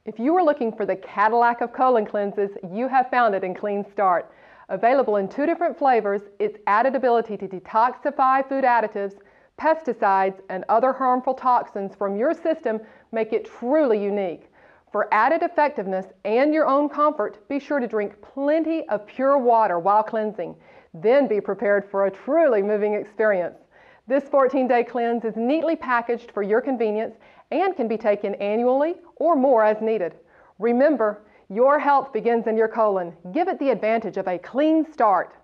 If you are looking for the Cadillac of colon cleanses, you have found it in CleanStart. Available in 2 different flavors, its added ability to detoxify food additives, pesticides, and other harmful toxins from your system make it truly unique. For added effectiveness and your own comfort, be sure to drink plenty of pure water while cleansing. Then be prepared for a truly moving experience. This 14-day cleanse is neatly packaged for your convenience and can be taken annually or more as needed. Remember, your health begins in your colon. Give it the advantage of a clean start.